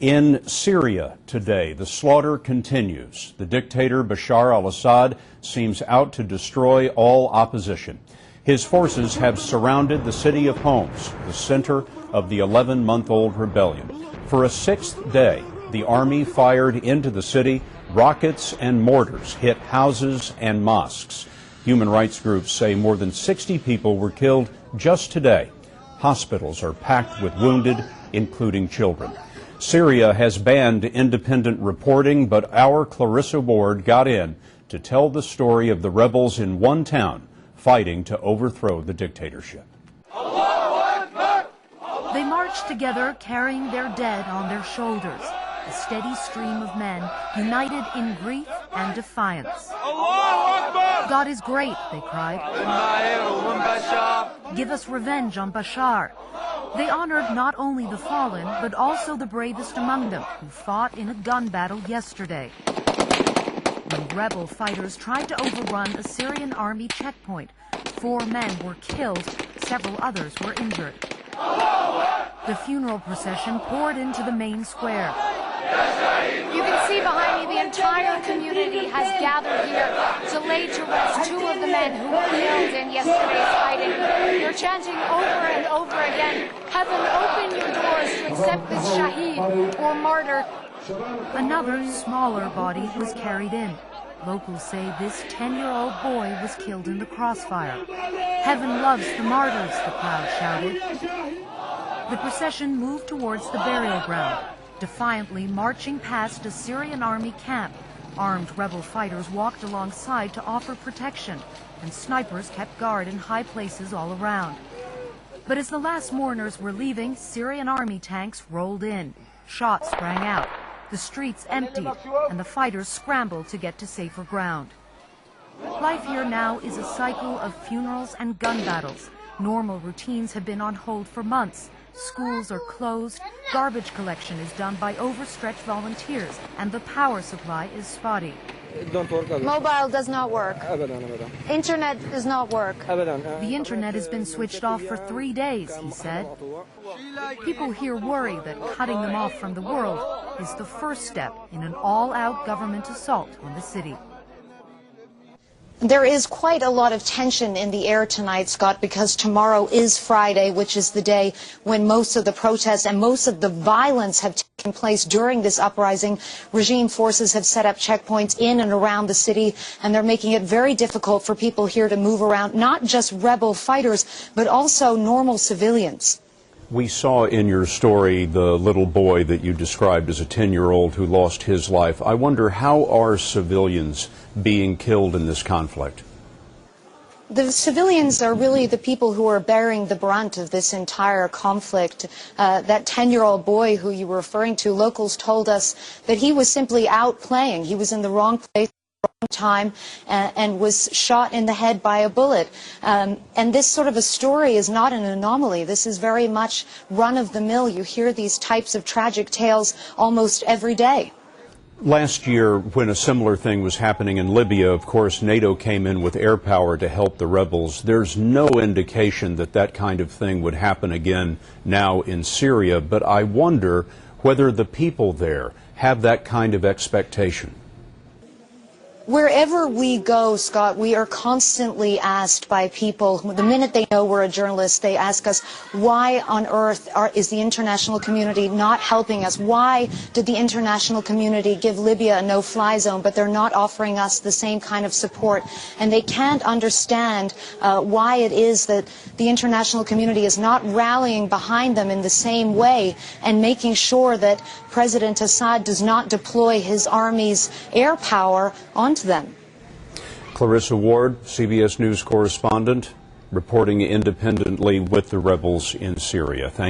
In Syria today, the slaughter continues. The dictator Bashar al-Assad seems out to destroy all opposition. His forces have surrounded the city of Homs, the center of the 11-month-old rebellion. For a sixth day, the army fired into the city. Rockets and mortars hit houses and mosques. Human rights groups say more than 60 people were killed just today. Hospitals are packed with wounded, including children. Syria has banned independent reporting, but our Clarissa Ward got in to tell the story of the rebels in one town fighting to overthrow the dictatorship. They marched together carrying their dead on their shoulders, a steady stream of men united in grief and defiance. God is great, they cried. Give us revenge on Bashar. They honored not only the fallen, but also the bravest among them, who fought in a gun battle yesterday. When rebel fighters tried to overrun a Syrian army checkpoint, 4 men were killed, several others were injured. The funeral procession poured into the main square. You can see behind me the entire community has gathered here to lay to rest 2 of the men who were killed in yesterday's fighting. They're chanting over and over again, "Heaven, open your doors to accept this shaheed," or martyr. Another, smaller body was carried in. Locals say this 10-year-old boy was killed in the crossfire. Heaven loves the martyrs, the crowd shouted. The procession moved towards the burial ground, defiantly marching past a Syrian army camp. Armed rebel fighters walked alongside to offer protection, and snipers kept guard in high places all around. But as the last mourners were leaving, Syrian army tanks rolled in. Shots sprang out. The streets emptied, and the fighters scrambled to get to safer ground. Life here now is a cycle of funerals and gun battles. Normal routines have been on hold for months. Schools are closed, garbage collection is done by overstretched volunteers, and the power supply is spotty. Mobile does not work. Internet does not work. The internet has been switched off for 3 days, he said. People here worry that cutting them off from the world is the first step in an all-out government assault on the city. There is quite a lot of tension in the air tonight, Scott, because tomorrow is Friday, which is the day when most of the protests and most of the violence have taken place during this uprising. Regime forces have set up checkpoints in and around the city, and they're making it very difficult for people here to move around, not just rebel fighters, but also normal civilians. We saw in your story the little boy that you described as a 10-year-old who lost his life. I wonder, how are civilians being killed in this conflict? The civilians are really the people who are bearing the brunt of this entire conflict. That 10-year-old boy who you were referring to, locals told us that he was simply out playing. He was in the wrong place time and was shot in the head by a bullet. And this sort of a story is not an anomaly. This is very much run-of-the-mill. You hear these types of tragic tales almost every day. Last year, when a similar thing was happening in Libya, of course, NATO came in with air power to help the rebels. There's no indication that that kind of thing would happen again now in Syria, but I wonder whether the people there have that kind of expectation. Wherever we go, Scott, we are constantly asked by people, the minute they know we're a journalist, they ask us, why on earth is the international community not helping us? Why did the international community give Libya a no-fly zone, but they're not offering us the same kind of support? And they can't understand why it is that the international community is not rallying behind them in the same way and making sure that President Assad does not deploy his army's air power onto them. Clarissa Ward, CBS News correspondent, reporting independently with the rebels in Syria. Thank